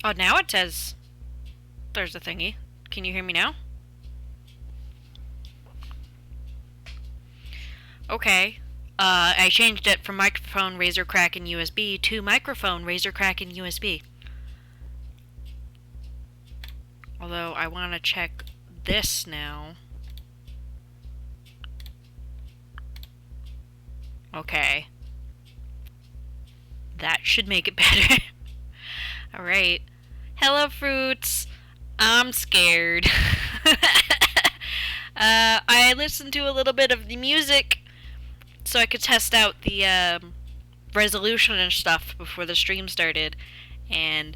Oh, now it says there's a thingy. Can you hear me now? Okay. I changed it from microphone, razor crack, and USB to microphone, razor crack, and USB. Although I want to check this now. Okay. That should make it better. Alright. Hello, fruits. I'm scared. I listened to a little bit of the music so I could test out the resolution and stuff before the stream started. And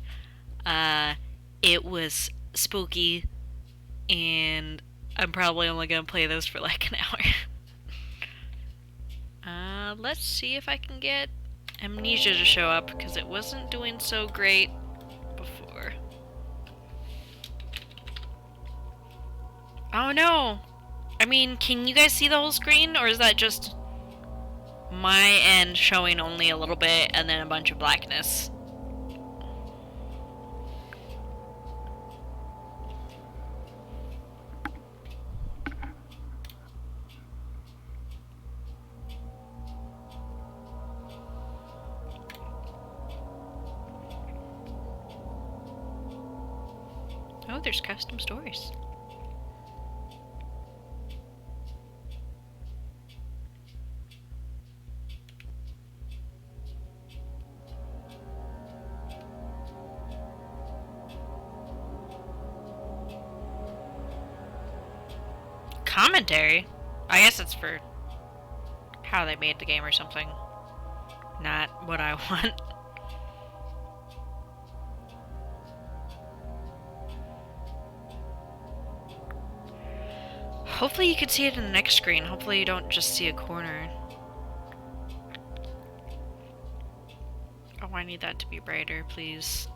it was spooky. And I'm probably only going to play this for like an hour. Let's see if I can get Amnesia to show up, because it wasn't doing so great before. Oh no! I mean, can you guys see the whole screen, or is that just my end showing only a little bit and then a bunch of blackness? Oh, there's custom stories. Commentary? I guess it's for how they made the game or something. Not what I want. Hopefully you can see it in the next screen. Hopefully you don't just see a corner. Oh, I need that to be brighter, please.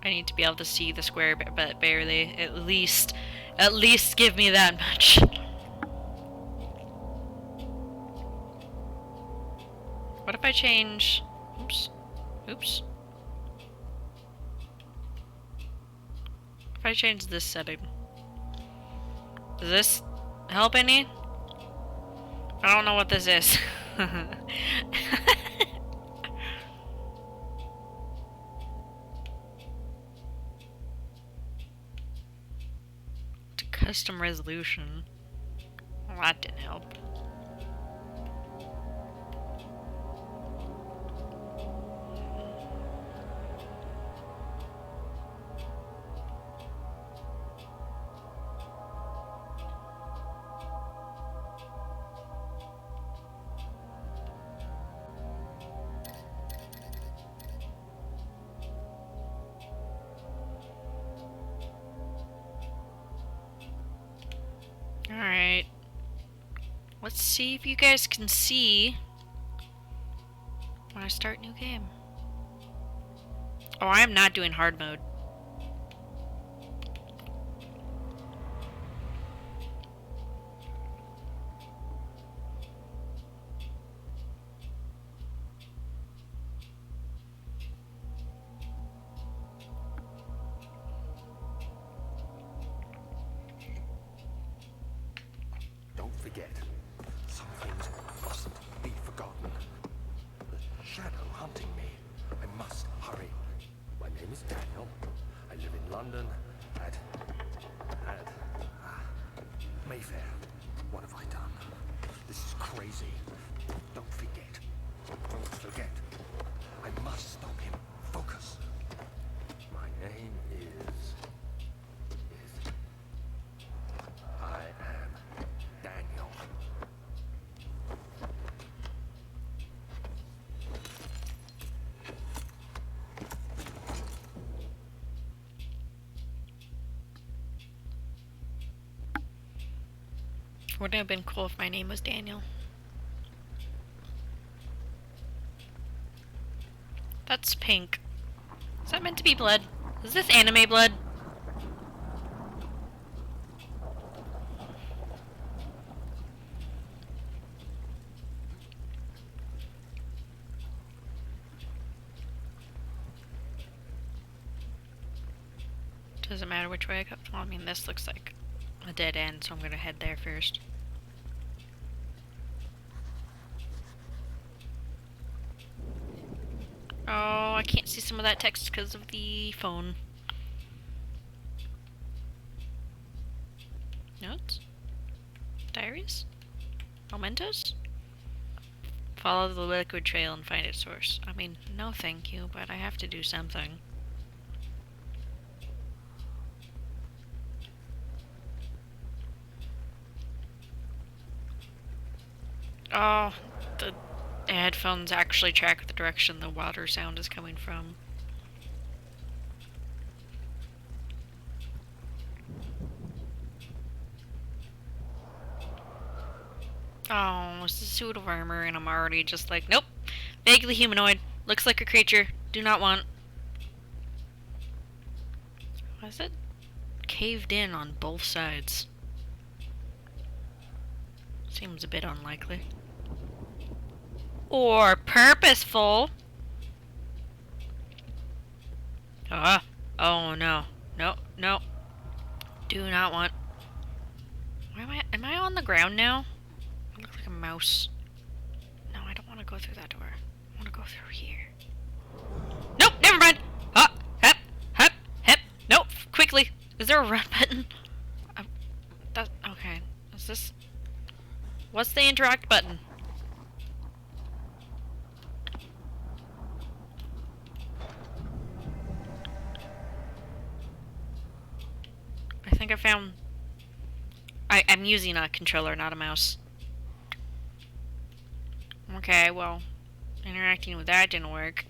I need to be able to see the square, but barely. At least give me that much. What if I change... Oops. Oops. If I change this setting. Does this help any? I don't know what this is. Custom resolution. Well, that didn't help. Alright. Let's see if you guys can see when I start new game. Oh, I am not doing hard mode. Forget. Some things mustn't be forgotten. The shadow hunting me. I must hurry. My name is Daniel. I live in London at Mayfair. What have I done? This is crazy. Don't forget. Don't forget. I must stop him. Focus. My name is... I am Daniel. Wouldn't it have been cool if my name was Daniel? That's pink. Is that meant to be blood? Is this anime blood? Doesn't matter which way I go. Well, I mean, this looks like a dead end, so I'm gonna head there first. Oh, I can't see some of that text because of the phone. Notes? Diaries? Mementos? Follow the liquid trail and find its source. I mean, no thank you, but I have to do something. Oh, the headphones actually track the direction the water sound is coming from. Oh, it's a suit of armor, and I'm already just like, nope. Vaguely humanoid. Looks like a creature. Do not want. Why is it caved in on both sides? Seems a bit unlikely. Or purposeful. Ah. Oh no. No, no. Do not want. Why am I on the ground now? I look like a mouse. No, I don't want to go through that door. I want to go through here. Nope, never mind. Hop, hop, hop, hop. Nope, quickly. Is there a run button? Okay. Is this? What's the interact button? I think I found. I'm using a controller, not a mouse. Okay, well, interacting with that didn't work.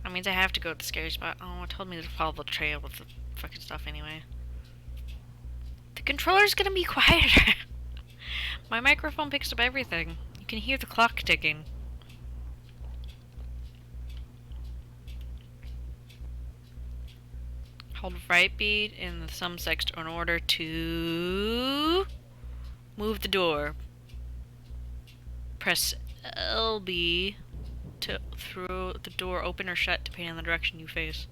That means I have to go to the scary spot. Oh, it told me to follow the trail with the fucking stuff anyway. The controller's gonna be quieter. My microphone picks up everything. You can hear the clock ticking. Hold right beat in the thumb sext in order to move the door. Press LB to throw the door open or shut depending on the direction you face.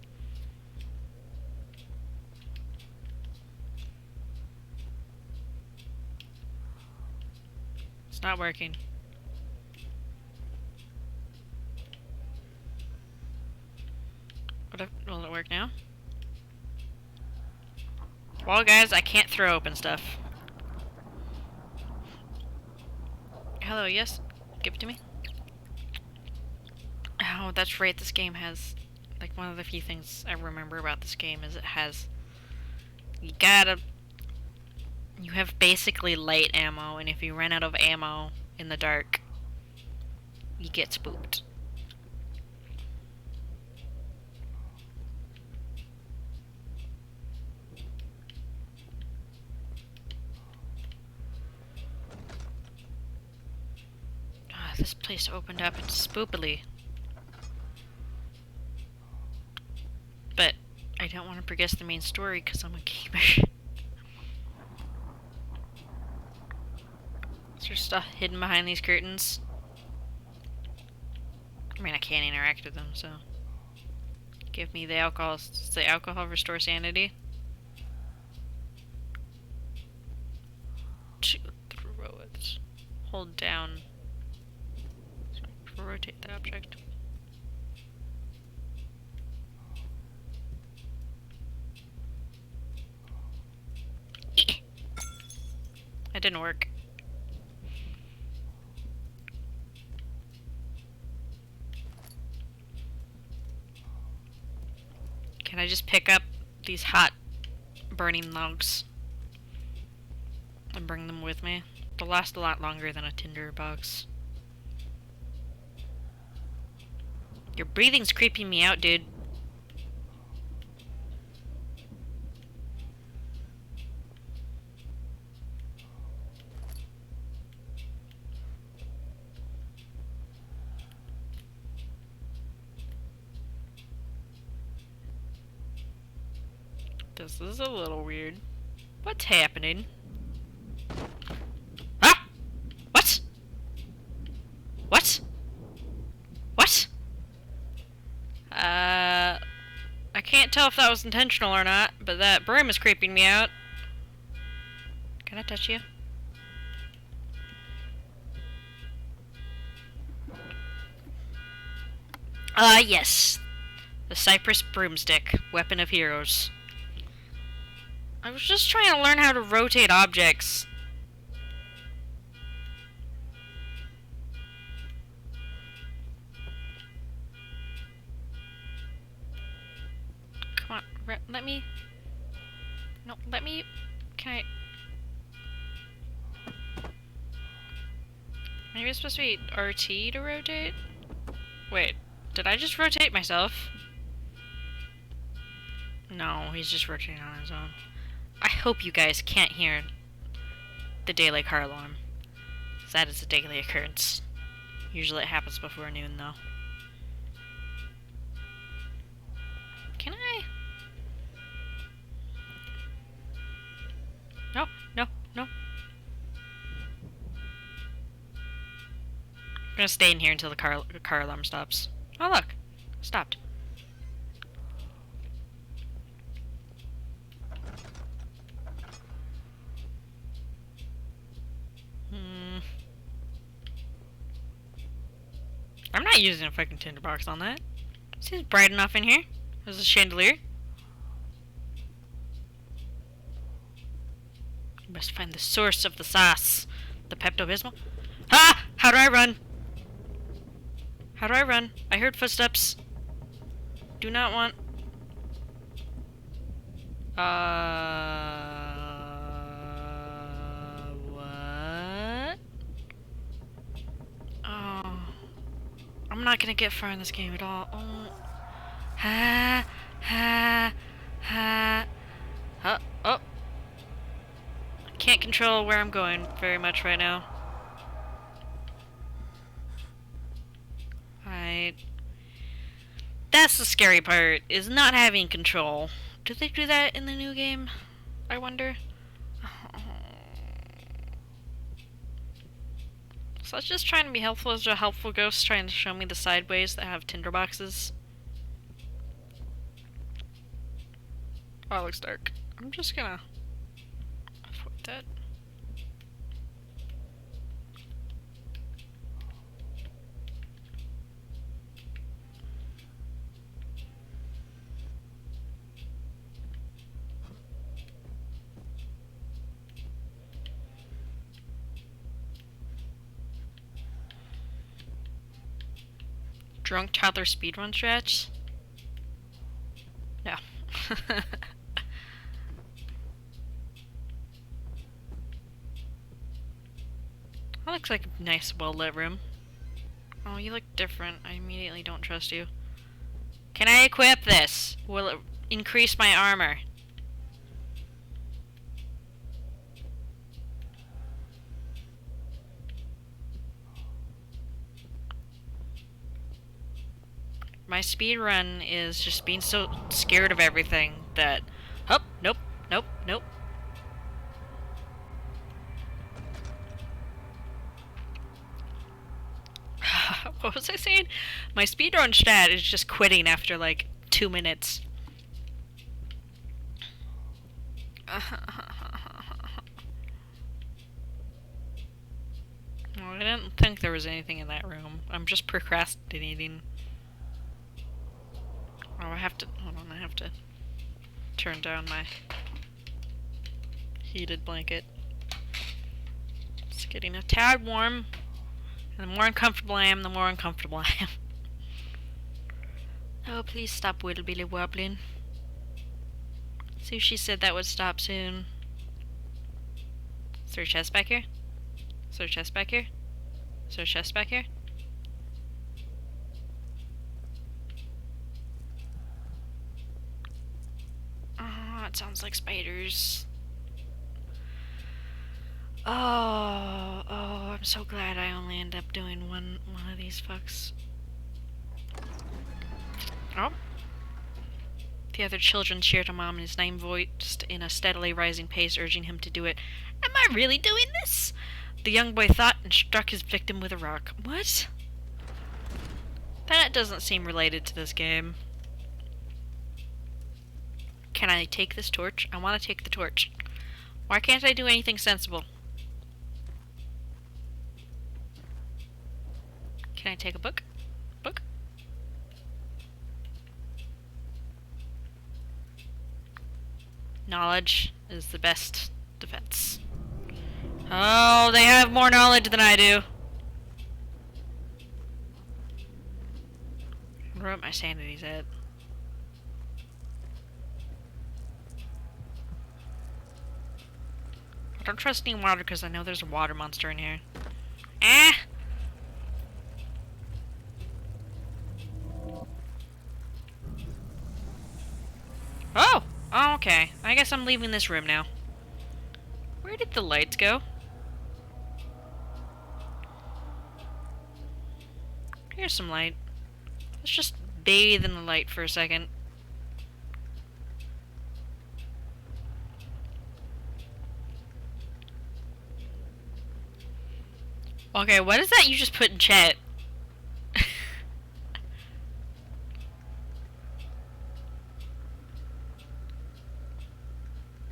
It's not working. Will it work now? Well, guys, I can't throw open stuff. Hello, yes? Give it to me. Oh, that's right, this game has... Like, one of the few things I remember about this game is it has... You have basically light ammo, and if you run out of ammo in the dark, you get spooked. This place opened up spoopily. But I don't want to progress the main story because I'm a gamer. Is there stuff hidden behind these curtains? I mean, I can't interact with them, so... Give me the alcohol. Does the alcohol restore sanity? To throw it. Hold down. Rotate the object. That didn't work. Can I just pick up these hot burning logs and bring them with me? They'll last a lot longer than a tinder box. Your breathing's creeping me out, dude. This is a little weird. What's happening? Ah! What? What? What? I Can't tell if that was intentional or not, but that broom is creeping me out. Can I touch you? Yes. The Cypress Broomstick, weapon of heroes. I was just trying to learn how to rotate objects. Come on, let me... No, let me... Can I... Maybe it's supposed to be RT to rotate? Wait, did I just rotate myself? No, he's just rotating on his own. I hope you guys can't hear the daylight car alarm. That is a daily occurrence. Usually it happens before noon, though. Can I? No, no, no. I'm gonna stay in here until the car alarm stops. Oh, look. Stopped. I'm not using a fucking tinderbox on that. Seems bright enough in here. There's a chandelier. You must find the source of the sauce. The Pepto-Bismol. Ah! How do I run? How do I run? I heard footsteps. Do not want... What? Oh. I'm not gonna get far in this game at all. Oh. Ha, ha, ha. Oh, oh. I can't control where I'm going very much right now. That's the scary part, is not having control. Do they do that in the new game? I wonder. So I was just trying to be helpful as a helpful ghost, trying to show me the sideways that have tinderboxes. Oh, it looks dark. I'm just gonna avoid that. Drunk toddler speedrun strats? No. That looks like a nice, well-lit room. Oh, you look different. I immediately don't trust you. Can I equip this? Will it increase my armor? My speedrun is just being so scared of everything that... Oh, nope, nope, nope. What was I saying? My speedrun stat is just quitting after like 2 minutes. Well, I didn't think there was anything in that room. I'm just procrastinating. Oh, I have to... Hold on, I have to turn down my heated blanket. It's getting a tad warm. And the more uncomfortable I am, the more uncomfortable I am. Oh, please stop wibbly wobbling. Sushi said that would stop soon. Is there a chest back here? Is there a chest back here? Is there a chest back here? Oh, it sounds like spiders. Oh, I'm so glad I only end up doing one of these fucks. Oh. The other children cheered to Mom, and his name voiced in a steadily rising pace, urging him to do it. Am I really doing this? The young boy thought and struck his victim with a rock. What? That doesn't seem related to this game. Can I take this torch? I want to take the torch. Why can't I do anything sensible? Can I take a book? Book? Knowledge is the best defense. Oh, they have more knowledge than I do. I wonder what my sanity's at. I don't trust any water because I know there's a water monster in here. Ah! Oh! Oh, okay. I guess I'm leaving this room now. Where did the lights go? Here's some light. Let's just bathe in the light for a second. Okay, what is that you just put in chat?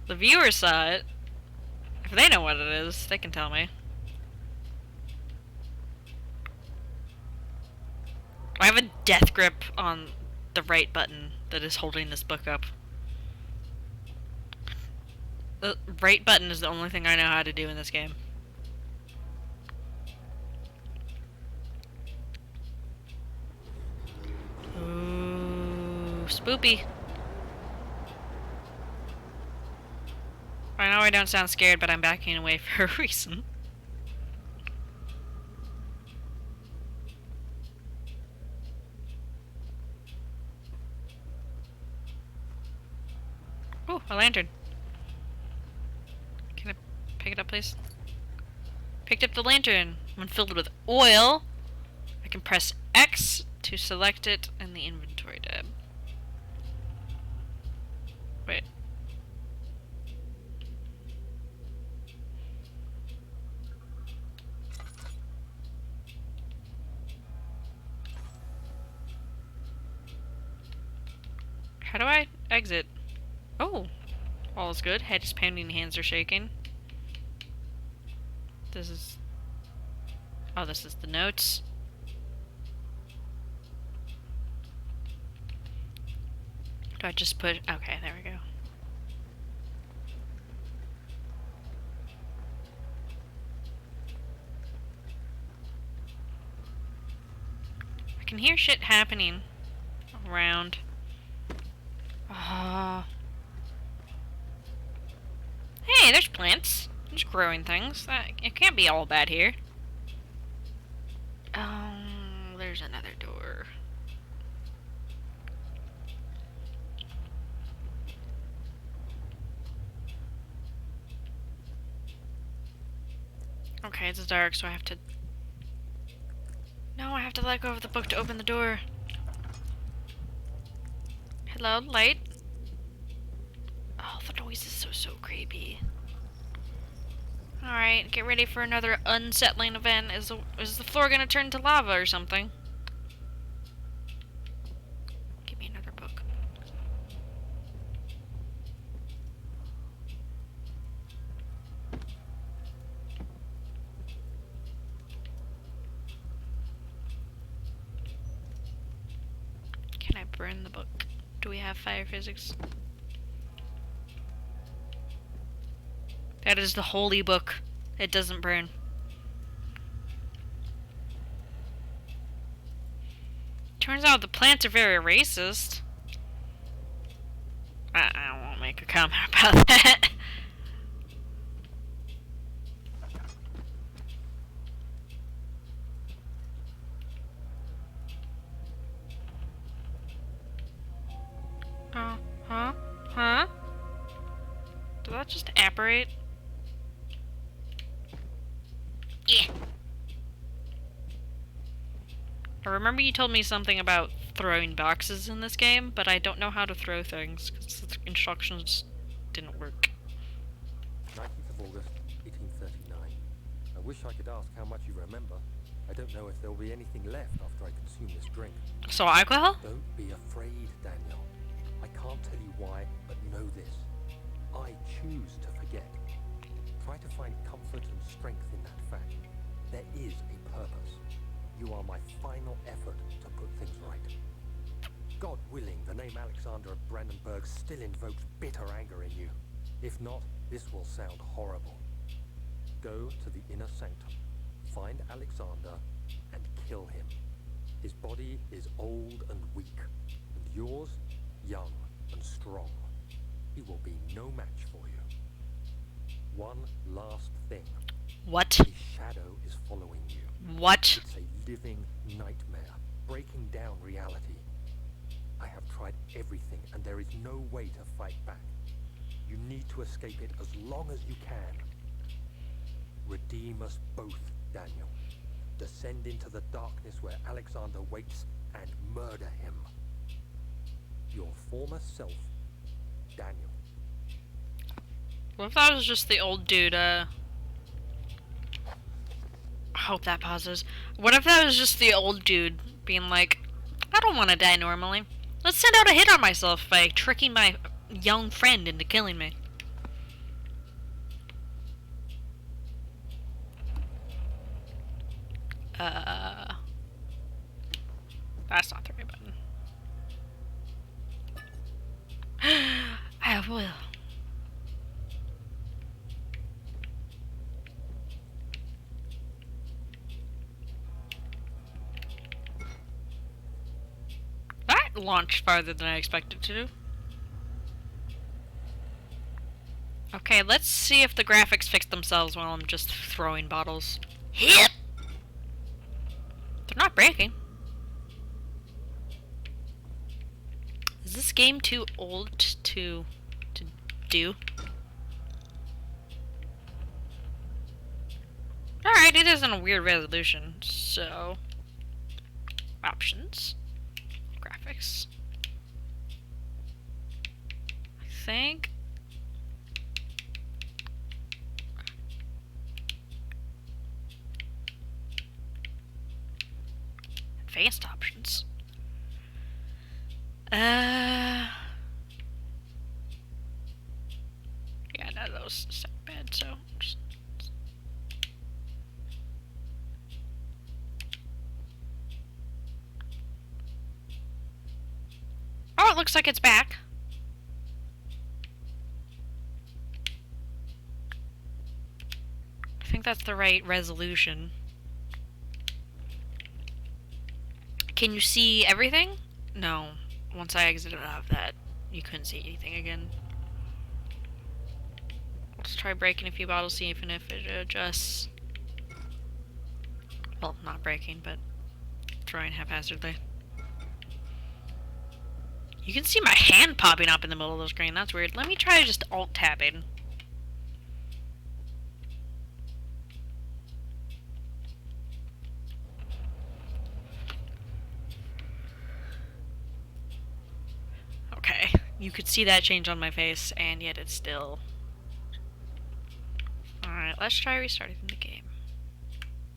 The viewers saw it. If they know what it is, they can tell me. I have a death grip on the right button that is holding this book up. The right button is the only thing I know how to do in this game. Ooh, spoopy. I know I don't sound scared, but I'm backing away for a reason. Ooh, a lantern. Can I pick it up, please? Picked up the lantern. When filled with oil, I can press X to select it in the inventory tab. Wait. How do I exit? Oh, all is good. Head is pounding, hands are shaking. This is... Oh, this is the notes. Do I just put... Okay, there we go. I can hear shit happening around. Hey, there's plants. There's growing things. It can't be all bad here. There's another door. Okay, it's dark, so I have to... No, I have to let go of the book to open the door. Hello, light? Oh, the noise is so creepy. Alright, get ready for another unsettling event. Is the floor gonna turn to lava or something? Give me another book. Can I burn the book? Do we have fire physics? That is the holy book. It doesn't burn. Turns out the plants are very racist. I won't make a comment about that. Huh? Did that just apparate? Yeah. I remember you told me something about throwing boxes in this game, but I don't know how to throw things because the instructions didn't work. 19th of August, 1839. I wish I could ask how much you remember. I don't know if there will be anything left after I consume this drink. So alcohol? Don't be afraid, Daniel. I can't tell you why, but know this. I choose to forget. Try to find comfort and strength in that fact. There is a purpose. You are my final effort to put things right. God willing, the name Alexander of Brandenburg still invokes bitter anger in you. If not, this will sound horrible. Go to the inner sanctum, find Alexander, and kill him. His body is old and weak, and yours, young and strong. He will be no match for you. One last thing. What? His shadow is following you. What? It's a living nightmare, breaking down reality. I have tried everything, and there is no way to fight back. You need to escape it as long as you can. Redeem us both, Daniel. Descend into the darkness where Alexander waits and murder him. Your former self, Daniel. What if that was just the old dude, I hope that pauses. What if that was just the old dude being like, I don't want to die normally. Let's send out a hit on myself by tricking my young friend into killing me. That's not the right button. I will. That launched farther than I expected to. Okay, let's see if the graphics fix themselves while I'm just throwing bottles. Hit! They're not breaking. Is this game too old to do? Alright, it isn't a weird resolution, so... Options. Graphics. I think... Advanced options. Yeah, none of those sound bad, so just... Oh, it looks like it's back. I think that's the right resolution. Can you see everything? No. Once I exited out of that, you couldn't see anything again. Let's try breaking a few bottles, see even if it adjusts. Well, not breaking, but throwing haphazardly. You can see my hand popping up in the middle of the screen. That's weird. Let me try just alt-tabbing. Okay, you could see that change on my face, and yet it's still... Alright, let's try restarting the game.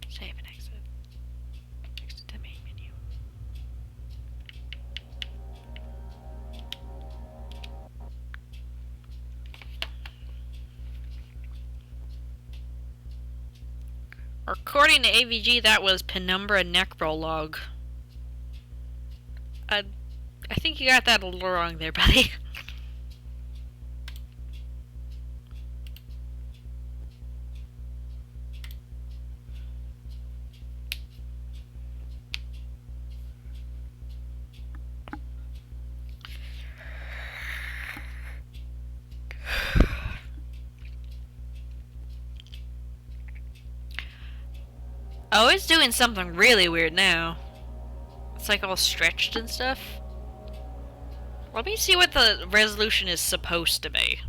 Save and exit. Exit the main menu. According to AVG, that was Penumbra Necrolog. I think you got that a little wrong there, buddy. Oh, it's doing something really weird now. It's like all stretched and stuff. Let me see what the resolution is supposed to be.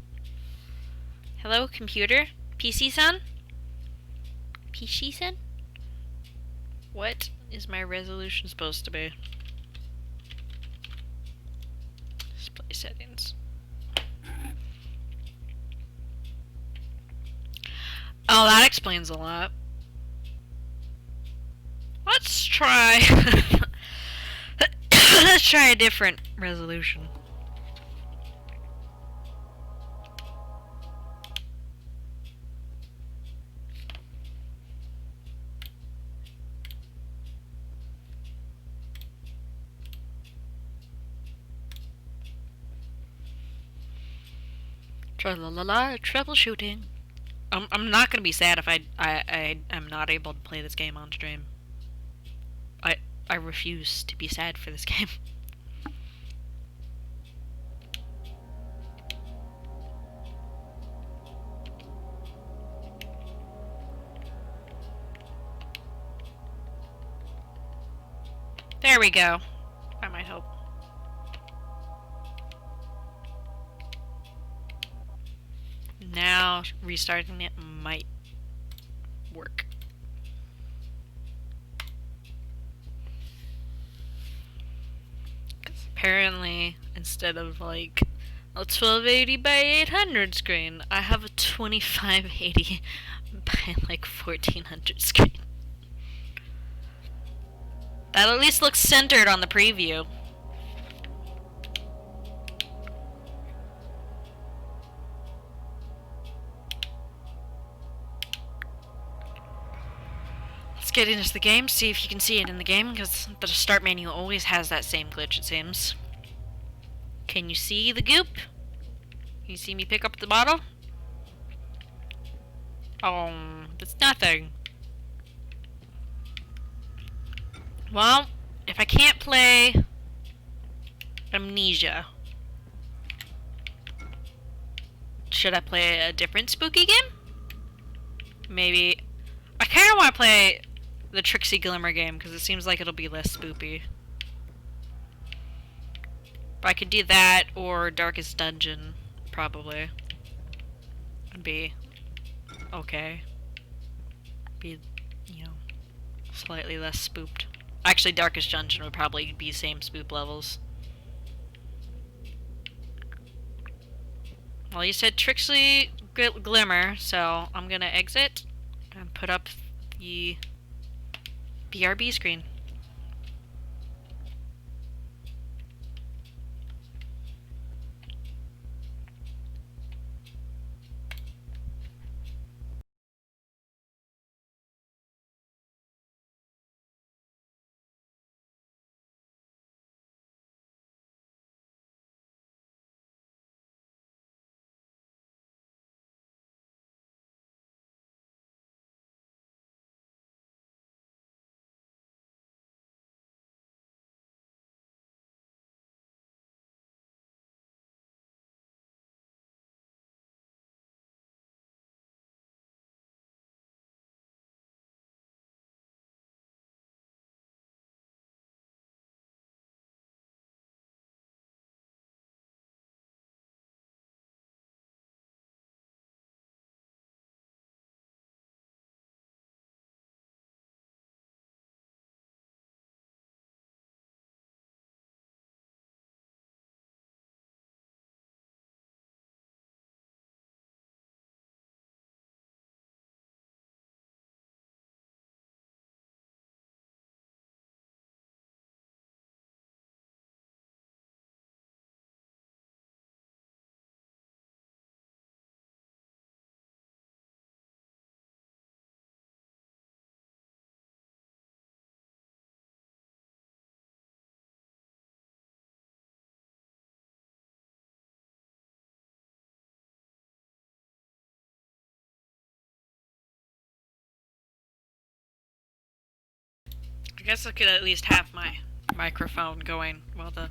Hello, computer? PC-san? PC-san? What is my resolution supposed to be? Display settings. Oh, that explains a lot. Let's try... Let's try a different resolution. Tra-la-la-la, troubleshooting. I'm not gonna be sad if I am not able to play this game on stream. I I refuse to be sad for this game. There we go. That might help. Now restarting it might work. Apparently, instead of like a 1280 by 800 screen, I have a 2580 by like 1400 screen. That at least looks centered on the preview. Let's get into the game, see if you can see it in the game, because the start menu always has that same glitch, it seems. Can you see the goop? Can you see me pick up the bottle? Oh, that's nothing. Well, if I can't play Amnesia, should I play a different spooky game? Maybe. I kind of want to play the Trixie Glimmer game because it seems like it'll be less spoopy. But I could do that or Darkest Dungeon, probably. Would be okay. Be, you know, slightly less spooked. Actually, Darkest Dungeon would probably be same spoop levels. Well, you said Trixie Glimmer, so I'm gonna exit and put up the BRB screen. I guess I could at least have my microphone going while the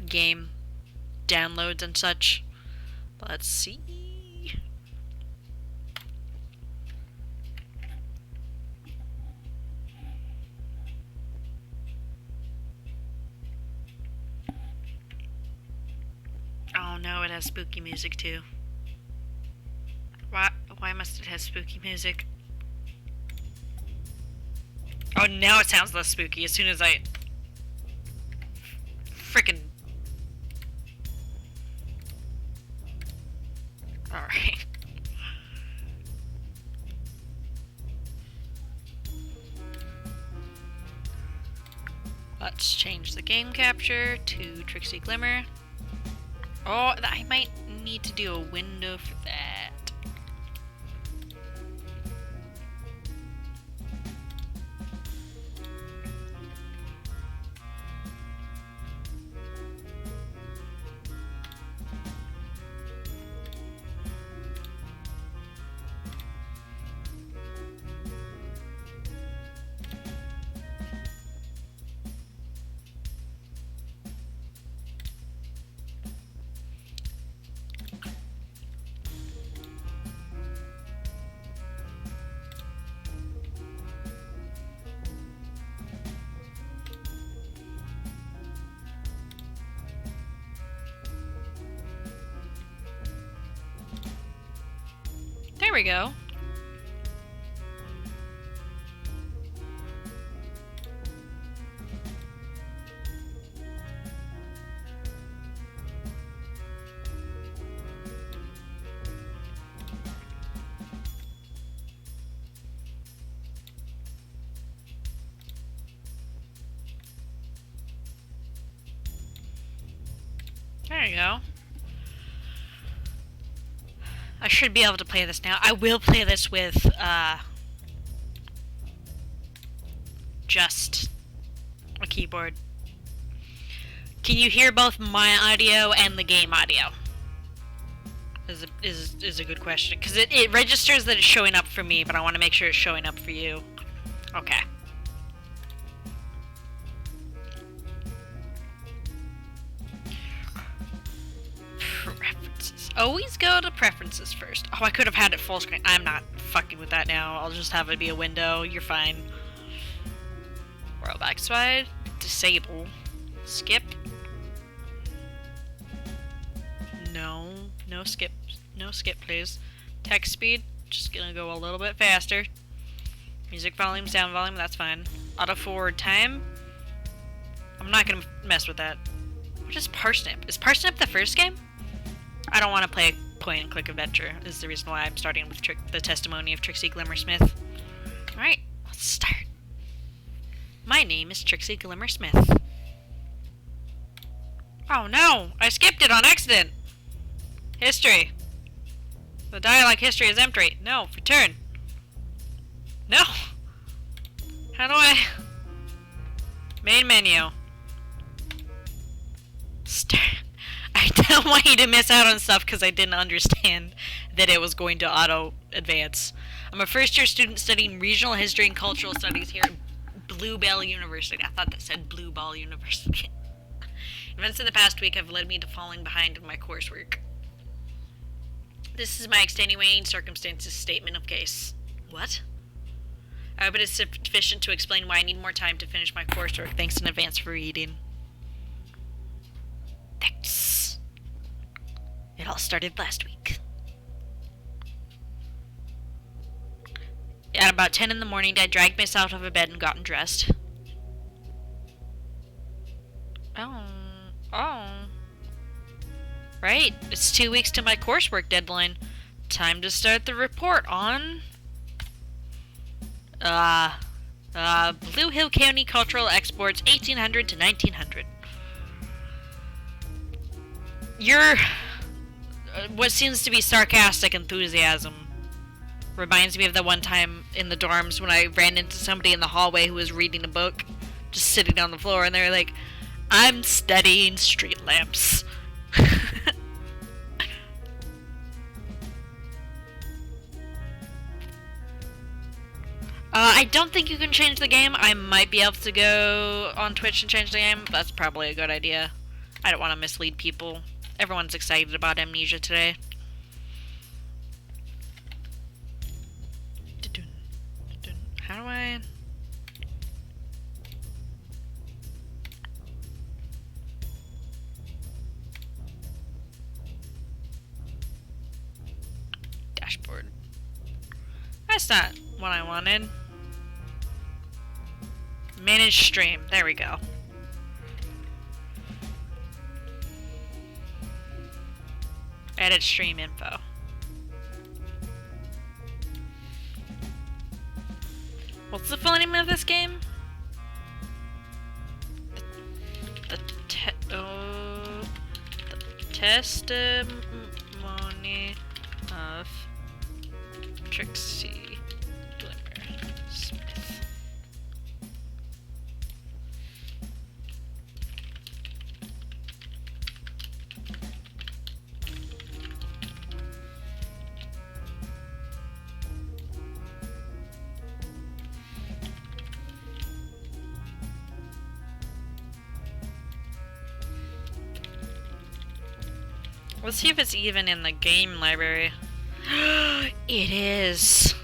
game downloads and such. Let's see. Oh no, it has spooky music too. Why must it have spooky music? Oh, now it sounds less spooky as soon as I frickin'. Alright. Let's change the game capture to Trixie Glimmer. Oh, I might need to do a window for that. we go. There you go. I should be able to play this now. I will play this with, just a keyboard. Can you hear both my audio and the game audio? Is a good question. Because it registers that it's showing up for me, but I want to make sure it's showing up for you. Okay. Preferences. Always go to preferences first. Oh, I could have had it full screen. I'm not fucking with that now. I'll just have it be a window. You're fine. Roll back slide. Disable. Skip. No. No skip. No skip, please. Text speed. Just gonna go a little bit faster. Music volume, sound volume, that's fine. Auto forward time. I'm not gonna mess with that. What is Parsnip? Is Parsnip the first game? I don't want to play a point and click adventure. This is the reason why I'm starting with the testimony of Trixie Glimmer Smith. Alright, let's start. My name is Trixie Glimmer Smith. Oh no! I skipped it on accident! History. The dialogue history is empty. No, return. No! How do I... Main menu. Start. I don't want you to miss out on stuff because I didn't understand that it was going to auto-advance. I'm a first-year student studying regional history and cultural studies here at Bluebell University. I thought that said Blue Ball University. Events in the past week have led me to falling behind in my coursework. This is my extenuating circumstances statement of case. What? I hope it is sufficient to explain why I need more time to finish my coursework. Thanks in advance for reading. Thanks. It all started last week. At about 10 in the morning, I dragged myself out of bed and gotten dressed. Oh. Right, it's 2 weeks to my coursework deadline. Time to start the report on... Blue Hill County Cultural Exports, 1800 to 1900. Your... what seems to be sarcastic enthusiasm reminds me of the one time in the dorms when I ran into somebody in the hallway who was reading a book, just sitting on the floor, and they were like, I'm studying street lamps. I don't think you can change the game. I might be able to go on Twitch and change the game. That's probably a good idea. I don't want to mislead people. Everyone's excited about Amnesia today. How do I... Dashboard. That's not what I wanted. Manage stream. There we go. Edit stream info. What's the full name of this game? The testimony of Trixie Glimmer Smith. Let's see if it's even in the game library. It is.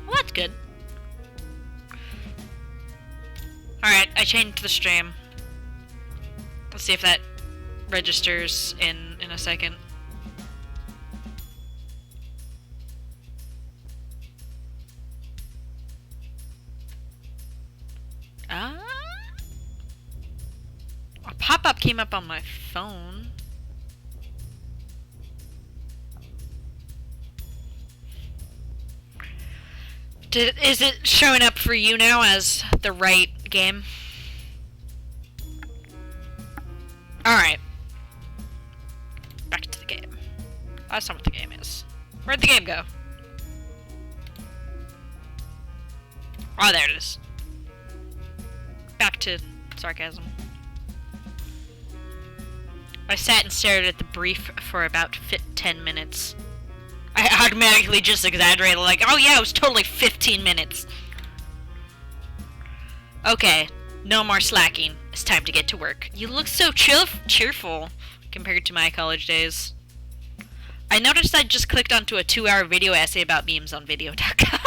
Well, that's good. Alright, I changed the stream. Let's see if that registers in a second. A pop-up came up on my phone. Is it showing up for you now as the right game? Alright. Back to the game. That's not what the game is. Where'd the game go? Oh, there it is. Back to sarcasm. I sat and stared at the brief for about 10 minutes. I automatically just exaggerated, like, oh yeah, it was totally 15 minutes. Okay, no more slacking. It's time to get to work. You look so cheerful compared to my college days. I noticed I just clicked onto a 2-hour video essay about memes on video.com.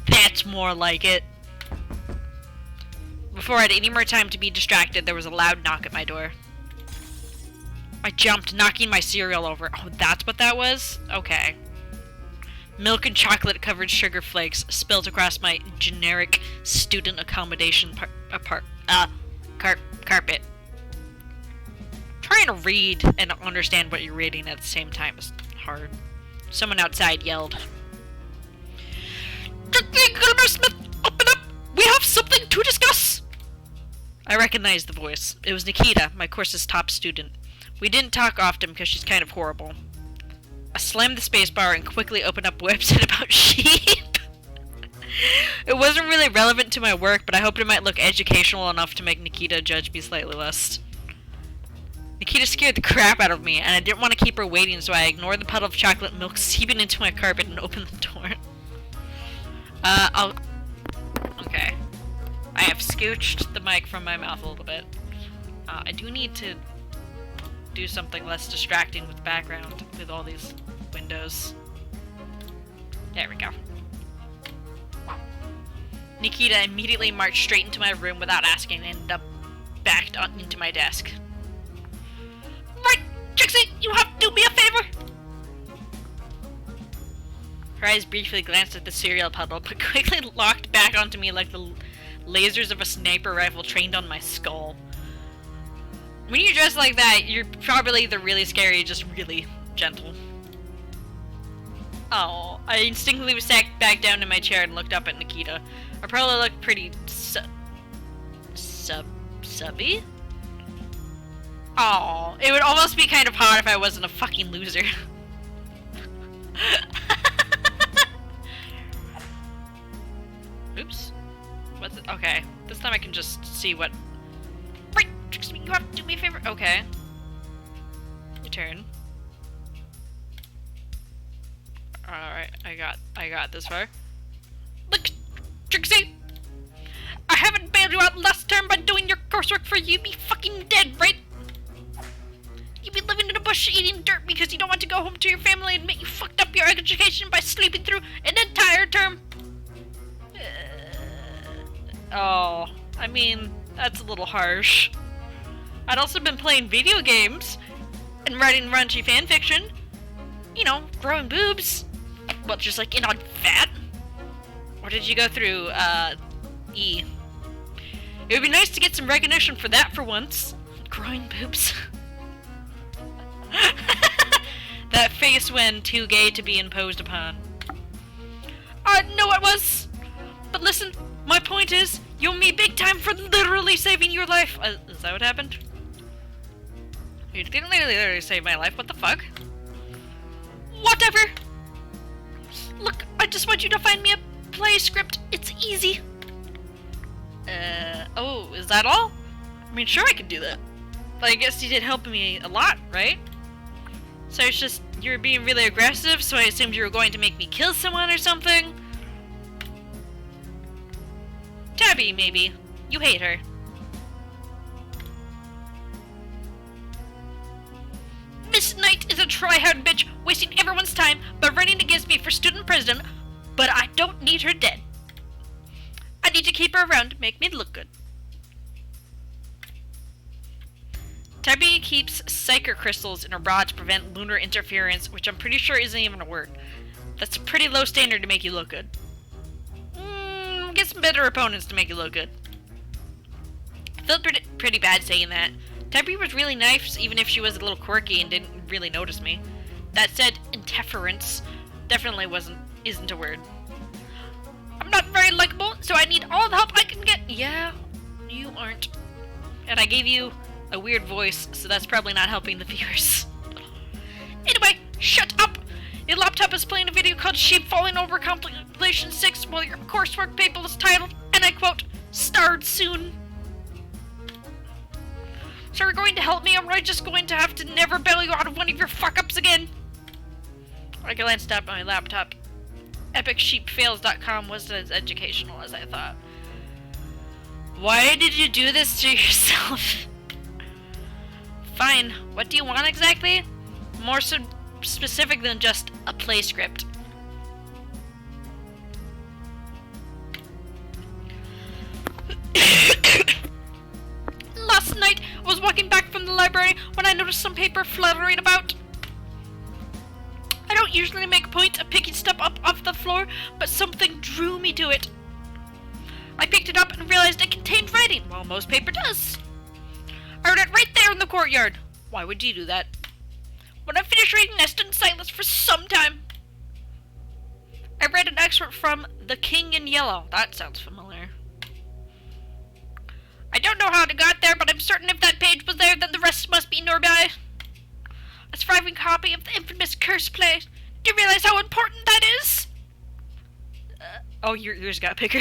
That's more like it. Before I had any more time to be distracted, there was a loud knock at my door. I jumped, knocking my cereal over. Oh, that's what that was? Okay. Milk and chocolate covered sugar flakes spilled across my generic student accommodation carpet. Trying to read and understand what you're reading at the same time is hard. Someone outside yelled. Trixie Glimmer Smith, open up! We have something to discuss! I recognized the voice. It was Nikita, my course's top student. We didn't talk often because she's kind of horrible. I slammed the spacebar and quickly opened up a website about sheep. It wasn't really relevant to my work, but I hoped it might look educational enough to make Nikita judge me slightly less. Nikita scared the crap out of me, and I didn't want to keep her waiting, so I ignored the puddle of chocolate milk seeping into my carpet and opened the door. Okay. I have scooched the mic from my mouth a little bit. I do need to do something less distracting with the background with all these windows. There we go. Nikita immediately marched straight into my room without asking and ended up backed on into my desk. Right, Trixie, you have to do me a favor! Her eyes briefly glanced at the cereal puddle, but quickly locked back onto me like the lasers of a sniper rifle trained on my skull. When you're dressed like that, you're probably either really scary or just really gentle. Oh, I instinctively sat back down in my chair and looked up at Nikita. I probably looked pretty subby? Oh, it would almost be kind of hot if I wasn't a fucking loser. Oops. What's it? Okay. This time I can just see what... Right! You have to do me a favor. Okay. Your turn. Alright, I got this far. Look, Trixie! I haven't bailed you out last term by doing your coursework for you. You'd be fucking dead, right? You'd be living in a bush eating dirt because you don't want to go home to your family and admit you fucked up your education by sleeping through an entire term. Oh, I mean, that's a little harsh. I'd also been playing video games and writing raunchy fanfiction. You know, growing boobs. Well, just like in on fat. Or did you go through, E? It would be nice to get some recognition for that for once. Growing boobs. That face when too gay to be imposed upon. I know it was! But listen, my point is, you owe me big time for literally saving your life. Is that what happened? You didn't literally save my life, what the fuck? Whatever! Look, I just want you to find me a play script. It's easy. Oh, is that all? I mean, sure I can do that. But I guess you did help me a lot, right? So it's just, you were being really aggressive, so I assumed you were going to make me kill someone or something? Tabby, maybe. You hate her. Miss Knight is a try-hard bitch, wasting everyone's time by running against me for student president, but I don't need her dead. I need to keep her around to make me look good. Tabby keeps psyker crystals in her rod to prevent lunar interference, which I'm pretty sure isn't even a word. That's a pretty low standard to make you look good. Guess some better opponents to make it look good. I felt pretty bad saying that. Tabby was really nice, even if she was a little quirky and didn't really notice me. That said, interference definitely isn't a word. I'm not very likable, so I need all the help I can get. Yeah, you aren't. And I gave you a weird voice, so that's probably not helping the viewers. Anyway, shut up! Your laptop is playing a video called Sheep Falling Over Compilation 6 while your coursework paper is titled, and I quote, "Starred soon." So you're going to help me, or am I just going to have to never bail you out of one of your fuck-ups again? I glanced at my laptop. EpicSheepFails.com wasn't as educational as I thought. Why did you do this to yourself? Fine, what do you want exactly? More so specific than just a play script. Last night, I was walking back from the library when I noticed some paper fluttering about. I don't usually make a point of picking stuff up off the floor, but something drew me to it. I picked it up and realized it contained writing. Well, most paper does. I read it right there in the courtyard. Why would you do that? When I finished reading, I stood in silence for some time. I read an excerpt from The King in Yellow. That sounds familiar. I don't know how it got there, but I'm certain if that page was there, then the rest must be nearby. A surviving copy of the infamous curse play. Do you realize how important that is? Oh, yours got bigger.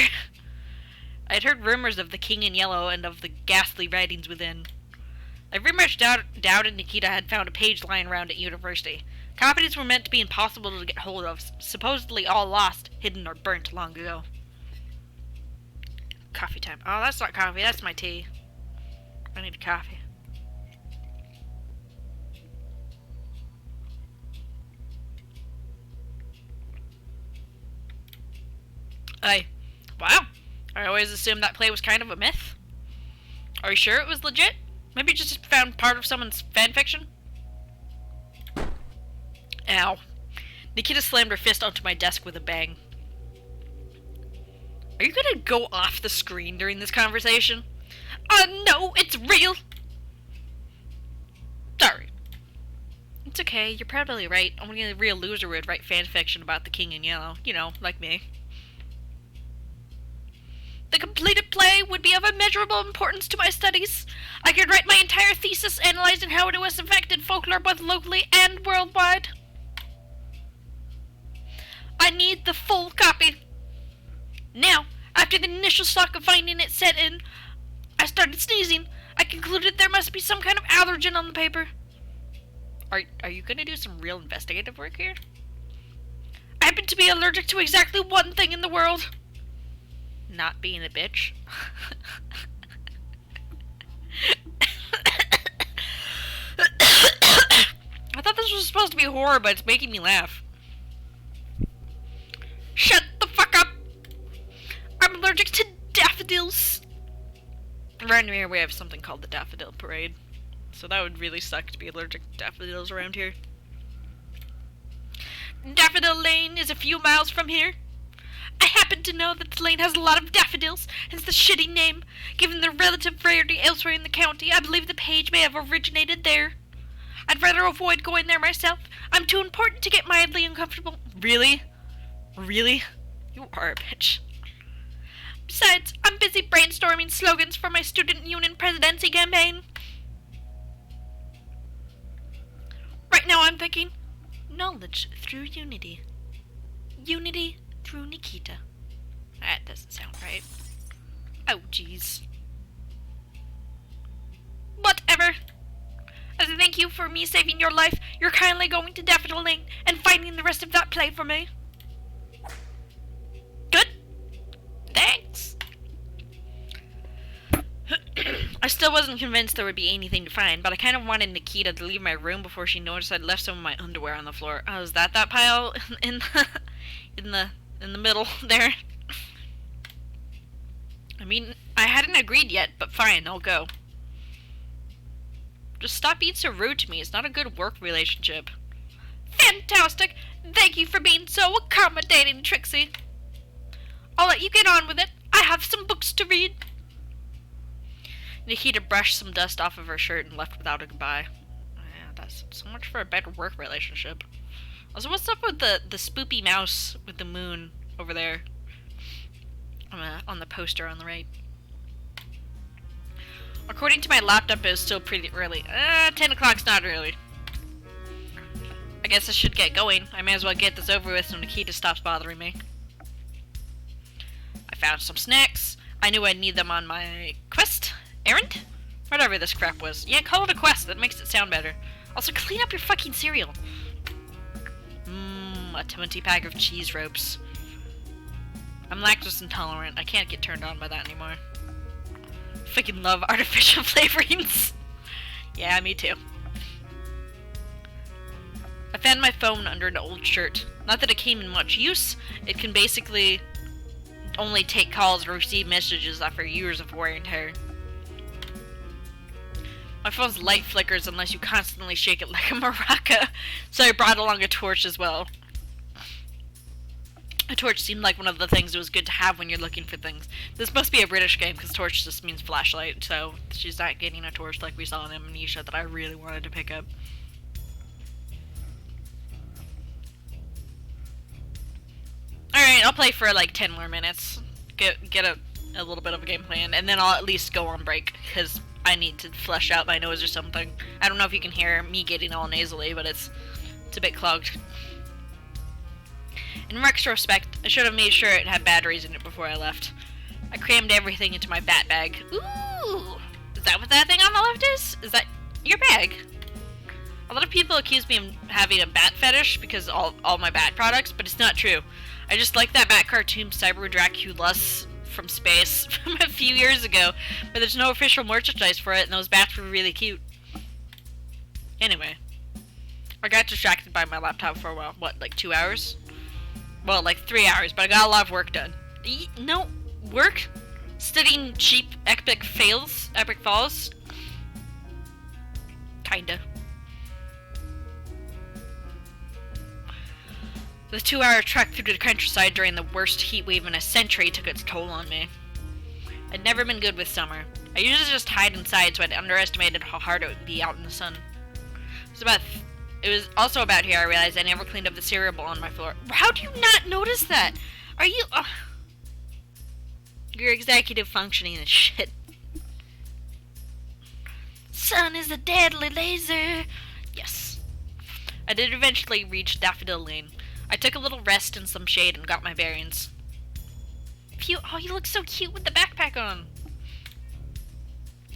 I'd heard rumors of The King in Yellow and of the ghastly writings within. I very much doubted Nikita had found a page lying around at university. Copies were meant to be impossible to get hold of, supposedly all lost, hidden, or burnt long ago. Coffee time. Oh, that's not coffee, that's my tea. I need a coffee. Wow. I always assumed that play was kind of a myth. Are you sure it was legit? Maybe you just found part of someone's fanfiction? Ow. Nikita slammed her fist onto my desk with a bang. Are you gonna go off the screen during this conversation? No, it's real! Sorry. It's okay, you're probably right. Only a real loser would write fanfiction about the King in Yellow. You know, like me. The completed play would be of immeasurable importance to my studies. I could write my entire thesis analyzing how it was affected folklore both locally and worldwide. I need the full copy. Now, after the initial shock of finding it set in, I started sneezing. I concluded there must be some kind of allergen on the paper. Are you going to do some real investigative work here? I happen to be allergic to exactly one thing in the world. Not being a bitch. I thought this was supposed to be horror, but it's making me laugh. Shut the fuck up! I'm allergic to daffodils. Around here we have something called the Daffodil Parade. So that would really suck to be allergic to daffodils around here. Daffodil Lane is a few miles from here. I happen to know that the lane has a lot of daffodils, hence the shitty name. Given their relative rarity elsewhere in the county, I believe the page may have originated there. I'd rather avoid going there myself. I'm too important to get mildly uncomfortable. Really? Really? You are a bitch. Besides, I'm busy brainstorming slogans for my student union presidency campaign. Right now I'm thinking, knowledge through unity. Unity through Nikita. That doesn't sound right. Oh, jeez. Whatever. As a thank you for me saving your life, you're kindly going to Daffodil Lane and finding the rest of that play for me. Good. Thanks. I still wasn't convinced there would be anything to find, but I kind of wanted Nikita to leave my room before she noticed I'd left some of my underwear on the floor. Oh, is that pile in the middle there? I mean, I hadn't agreed yet, but fine, I'll go. Just stop being so rude to me. It's not a good work relationship. Fantastic! Thank you for being so accommodating, Trixie. I'll let you get on with it. I have some books to read. Nikita brushed some dust off of her shirt and left without a goodbye. Yeah, that's so much for a better work relationship. Also, what's up with the spoopy mouse with the moon over there? On the poster on the right. According to my laptop, it was still pretty early. 10 o'clock's not early. I guess I should get going. I may as well get this over with so Nikita stops bothering me. I found some snacks. I knew I'd need them on my quest. Errand? Whatever this crap was. Yeah, call it a quest. That makes it sound better. Also, clean up your fucking cereal. A 20 pack of cheese ropes. I'm lactose intolerant. I can't get turned on by that anymore. Freaking love artificial flavorings. Yeah, me too. I found my phone under an old shirt. Not that it came in much use. It can basically only take calls or receive messages after years of wear and tear. My phone's light flickers unless you constantly shake it like a maraca, so I brought along a torch as well. A torch seemed like one of the things it was good to have when you're looking for things. This must be a British game, because torch just means flashlight, so she's not getting a torch like we saw in Amnesia that I really wanted to pick up. Alright, I'll play for like 10 more minutes. Get a little bit of a game plan, and then I'll at least go on break, because I need to flush out my nose or something. I don't know if you can hear me getting all nasally, but it's a bit clogged. In retrospect, I should have made sure it had batteries in it before I left. I crammed everything into my bat bag. Ooh! Is that what that thing on the left is? Is that your bag? A lot of people accuse me of having a bat fetish because of all my bat products, but it's not true. I just like that bat cartoon Cyber Draculus from space from a few years ago, but there's no official merchandise for it, and those bats were really cute. Anyway, I got distracted by my laptop for a while. What, like 2 hours? Well, like 3 hours, but I got a lot of work done. No, work? Studying cheap epic falls? Kinda. The 2-hour trek through the countryside during the worst heat wave in a century took its toll on me. I'd never been good with summer. I usually just hide inside, so I'd underestimated how hard it would be out in the sun. It was also about here I realized I never cleaned up the cereal bowl on my floor. How do you not notice that? Are you... Your executive functioning is shit. Sun is a deadly laser. Yes. I did eventually reach Daffodil Lane. I took a little rest in some shade and got my bearings. Phew, oh, you look so cute with the backpack on.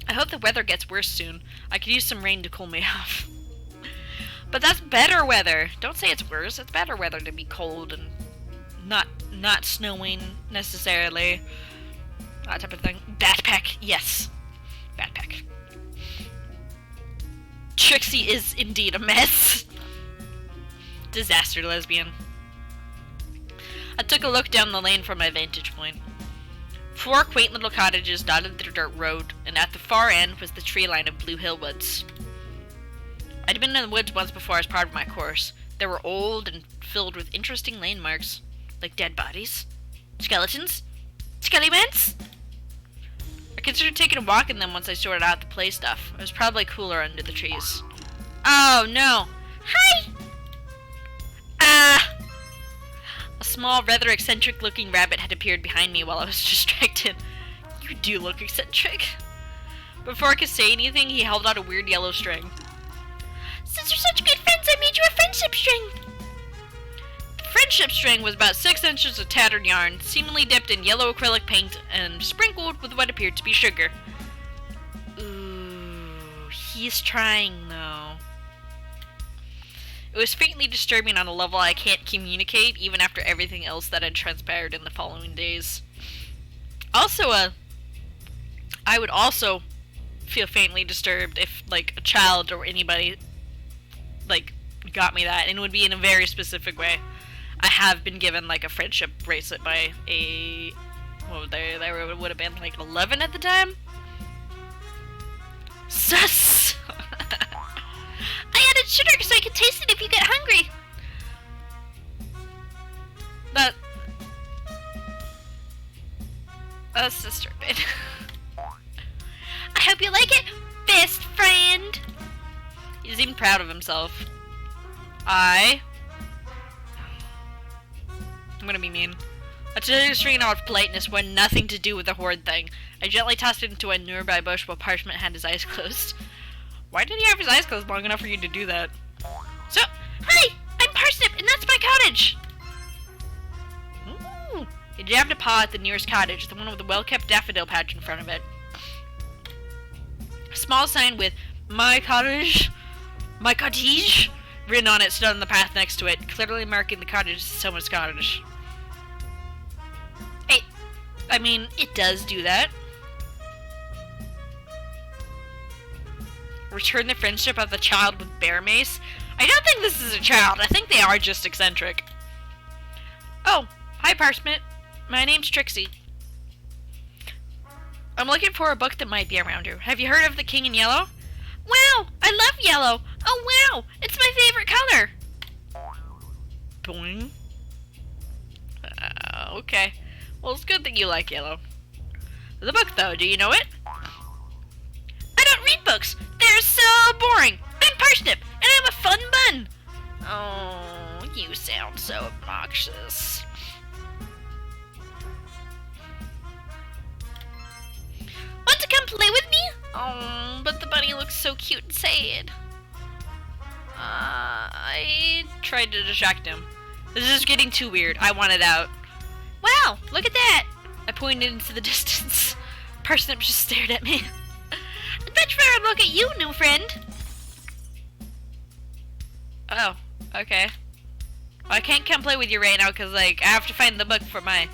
I hope the weather gets worse soon. I could use some rain to cool me off. But that's better weather. Don't say it's worse. It's better weather to be cold and not snowing necessarily. That type of thing. Backpack, yes. Backpack. Trixie is indeed a mess. Disaster lesbian. I took a look down the lane from my vantage point. 4 quaint little cottages dotted the dirt road, and at the far end was the tree line of Blue Hill Woods. I'd been in the woods once before as part of my course. They were old and filled with interesting landmarks, like dead bodies, skeletons, skeletons. I considered taking a walk in them once I sorted out the play stuff. It was probably cooler under the trees. Oh no! Hi! A small, rather eccentric-looking rabbit had appeared behind me while I was distracted. You do look eccentric. Before I could say anything, he held out a weird yellow string. Since we're such good friends, I made you a friendship string. The friendship string was about 6 inches of tattered yarn, seemingly dipped in yellow acrylic paint and sprinkled with what appeared to be sugar. Ooh, he's trying, though. It was faintly disturbing on a level I can't communicate, even after everything else that had transpired in the following days. Also, I would also feel faintly disturbed if, like, a child or anybody, like, got me that, and it would be in a very specific way. I have been given, like, a friendship bracelet by a... What would they would have been, like, 11 at the time? Sus! I added sugar so I could taste it if you get hungry. proud of himself. I'm gonna be mean. I took a string out of politeness who had nothing to do with the horde thing. I gently tossed it into a nearby bush while Parchment had his eyes closed. Why did he have his eyes closed long enough for you to do that? So, hi! I'm Parsnip, and that's my cottage! Ooh. He jabbed a paw at the nearest cottage, the one with the well-kept daffodil patch in front of it. A small sign with, my cottage, written on it stood on the path next to it, clearly marking the cottage as someone's cottage. Hey, I mean, it does do that. Return the friendship of the child with bear mace? I don't think this is a child. I think they are just eccentric. Oh, hi Parchment. My name's Trixie. I'm looking for a book that might be around here. Have you heard of The King in Yellow? Wow, I love yellow. Oh wow, it's my favorite color. Boing. Okay. Well, it's good that you like yellow. The book, though, do you know it? I don't read books. They're so boring. I'm Parsnip, and I'm a fun bun. Oh, you sound so obnoxious. Want to come play with me? Oh, but the bunny looks so cute and sad. I tried to distract him. This is getting too weird. I want it out. Wow, look at that! I pointed into the distance. Parsnip just stared at me. I'd much rather look at you, new friend. Oh, okay. Well, I can't come play with you right now because, like, I have to find the book for my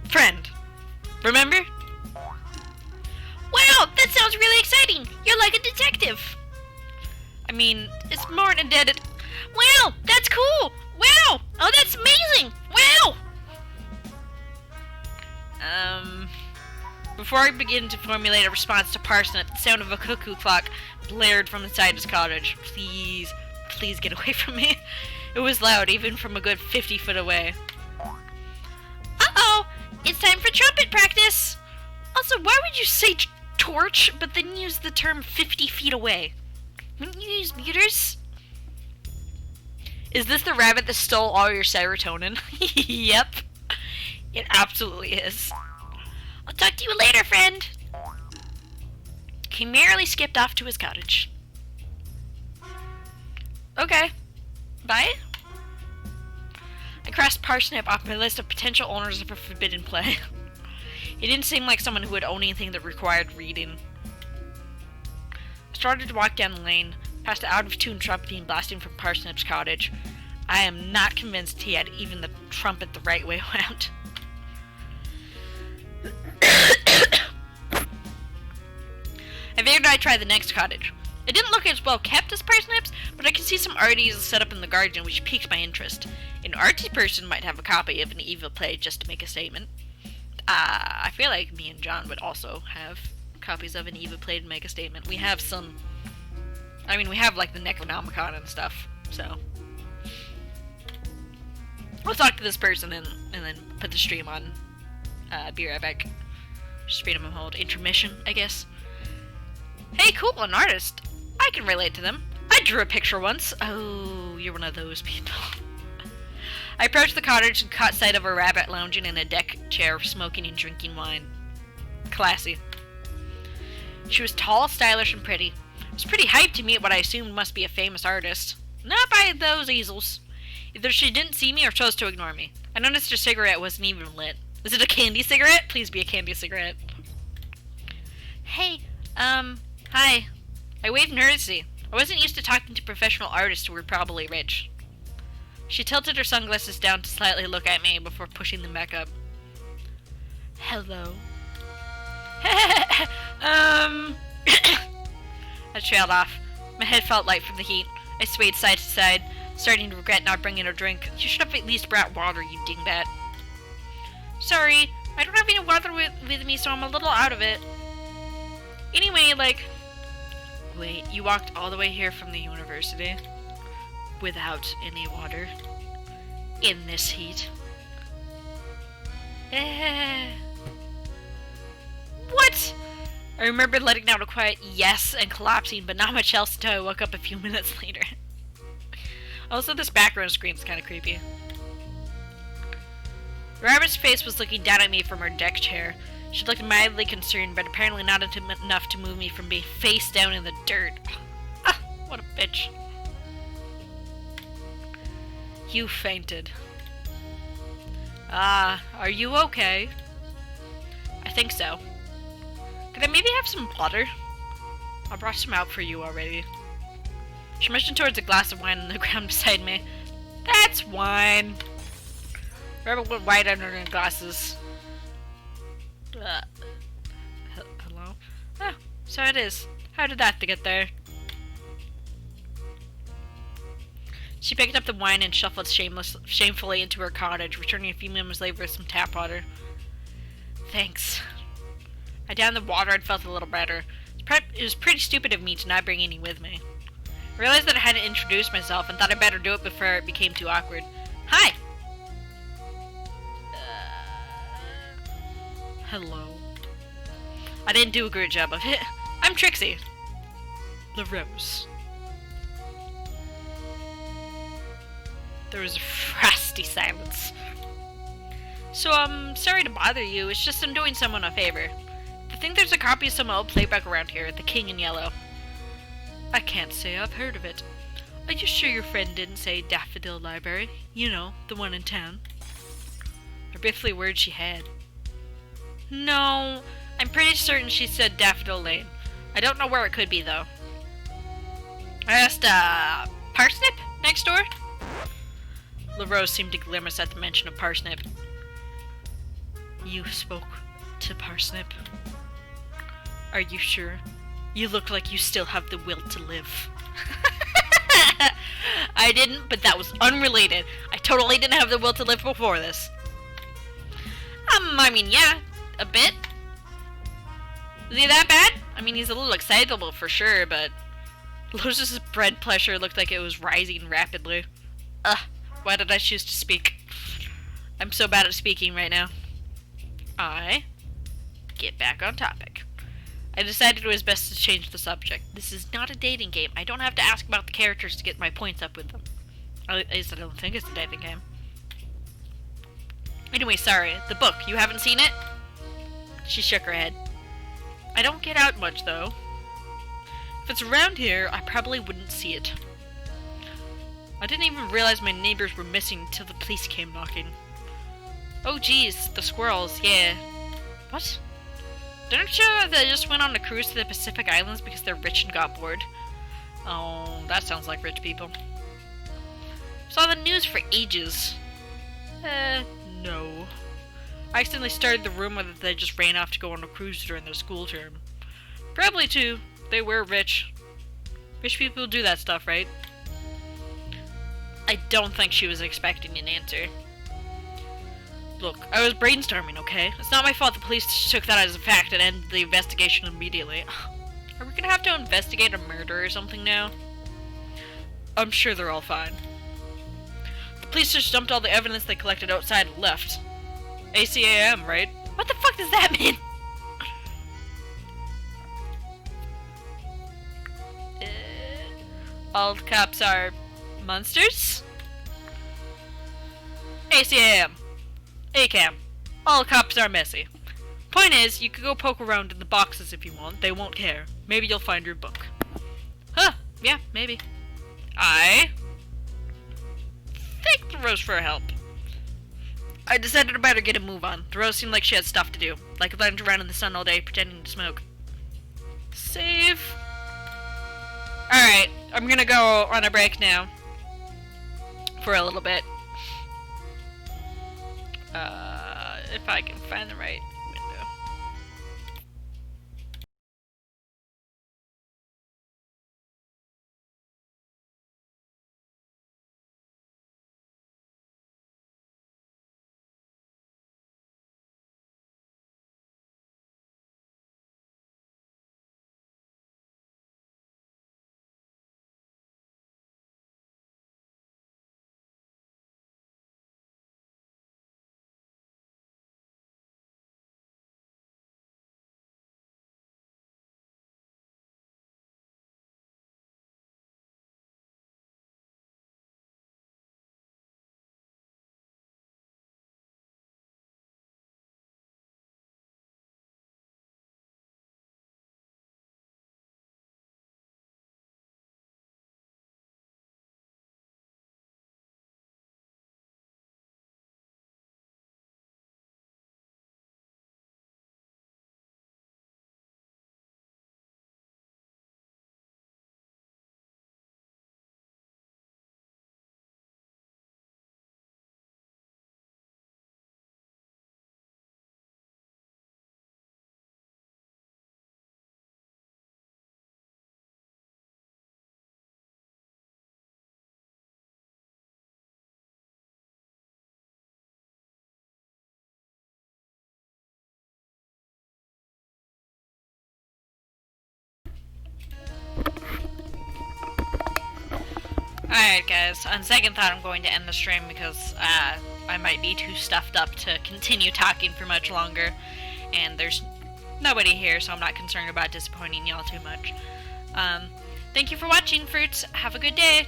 friend. Remember? Wow, that sounds really exciting. You're like a detective. I mean, it's more than dead. Wow, that's cool. Wow. Oh, that's amazing. Wow. Before I begin to formulate a response to Parsnip, the sound of a cuckoo clock blared from inside his cottage. Please, please get away from me. It was loud, even from a good 50 foot away. Uh-oh, it's time for trumpet practice. Also, why would you say torch, but then use the term 50 feet away? Wouldn't you use meters? Is this the rabbit that stole all your serotonin? Yep. It absolutely is. I'll talk to you later, friend. He merely skipped off to his cottage. Okay. Bye. I crossed Parsnip off my list of potential owners of a forbidden play. He didn't seem like someone who would own anything that required reading. I started to walk down the lane, past the out-of-tune trumpet being blasting from Parsnip's cottage. I am not convinced he had even the trumpet the right way around. I figured I'd try the next cottage. It didn't look as well kept as Parsnip's, but I could see some arties set up in the garden which piqued my interest. An arty person might have a copy of an evil play just to make a statement. I feel like me and John would also have copies of an evil play to make a statement. We have some... I mean, we have like the Necronomicon and stuff, so... I'll talk to this person and then put the stream on. Be right back. Just on hold. Intermission, I guess. Hey, cool, an artist. I can relate to them. I drew a picture once. Oh, you're one of those people. I approached the cottage and caught sight of a rabbit lounging in a deck chair, smoking and drinking wine. Classy. She was tall, stylish, and pretty. I was pretty hyped to meet what I assumed must be a famous artist. Not by those easels. Either she didn't see me or chose to ignore me. I noticed her cigarette wasn't even lit. Is it a candy cigarette? Please be a candy cigarette. Hey, hi. I waved nervously. I wasn't used to talking to professional artists who were probably rich. She tilted her sunglasses down to slightly look at me before pushing them back up. Hello. I trailed off. My head felt light from the heat. I swayed side to side, starting to regret not bringing a drink. You should have at least brought water, you dingbat. Sorry, I don't have any water with me, so I'm a little out of it. Anyway, like... Wait, you walked all the way here from the university? Without any water? In this heat? What? I remember letting out a quiet yes and collapsing, but not much else until I woke up a few minutes later. Also, this background screen is kind of creepy. Rabbit's face was looking down at me from her deck chair. She looked mildly concerned, but apparently not enough to move me from being face down in the dirt. Ah, what a bitch. You fainted. Ah, are you okay? I think so. Could I maybe have some water? I brought some out for you already. She motioned towards a glass of wine on the ground beside me. That's wine. Rabbit went white under her glasses. Hello? Oh, so it is. How did that get there? She picked up the wine and shuffled shamefully into her cottage, returning a few minutes later with some tap water. Thanks. I downed the water and felt a little better. It was pretty stupid of me to not bring any with me. I realized that I hadn't introduced myself and thought I'd better do it before it became too awkward. Hi! Hello. I didn't do a great job of it. I'm Trixie. LaRose. There was a frosty silence. So, sorry to bother you. It's just I'm doing someone a favor. I think there's a copy of some old playbook around here, The King in Yellow. I can't say I've heard of it. Are you sure your friend didn't say Daffodil Library? You know, the one in town. A biffly word she had. No, I'm pretty certain she said Daffodil Lane. I don't know where it could be, though. I asked, Parsnip next door? LaRose seemed to grimace at the mention of Parsnip. You spoke to Parsnip? Are you sure? You look like you still have the will to live. I didn't, but that was unrelated. I totally didn't have the will to live before this. I mean, yeah, a bit. Is he that bad? I mean, he's a little excitable for sure, but Lotus's blood pressure looked like it was rising rapidly. Why did I choose to speak? I'm so bad at speaking right now. Get back on topic. I decided it was best to change the subject. This is not a dating game. I don't have to ask about the characters to get my points up with them. At least I don't think it's a dating game. Anyway, sorry. The book. You haven't seen it? She shook her head. I don't get out much, though. If it's around here, I probably wouldn't see it. I didn't even realize my neighbors were missing until the police came knocking. Oh geez, the squirrels, yeah. What? Didn't you know that they just went on a cruise to the Pacific Islands because they're rich and got bored? Oh, that sounds like rich people. Saw the news for ages. No. I accidentally started the rumor that they just ran off to go on a cruise during their school term. Probably too. They were rich. Rich people do that stuff, right? I don't think she was expecting an answer. Look, I was brainstorming, okay? It's not my fault the police took that as a fact and ended the investigation immediately. Are we gonna have to investigate a murder or something now? I'm sure they're all fine. The police just dumped all the evidence they collected outside and left. ACAM, right? What the fuck does that mean? All cops are monsters? ACAM. ACAM. All cops are messy. Point is, you could go poke around in the boxes if you want. They won't care. Maybe you'll find your book. Huh. Yeah, maybe. I thanked the Rose for her help. I decided I better get a move on. The Rose seemed like she had stuff to do. Like lounged around in the sun all day pretending to smoke. Save. Alright, I'm gonna go on a break now. For a little bit. If I can find the right Alright, guys. On second thought, I'm going to end the stream because I might be too stuffed up to continue talking for much longer. And there's nobody here, so I'm not concerned about disappointing y'all too much. Thank you for watching, Fruits. Have a good day.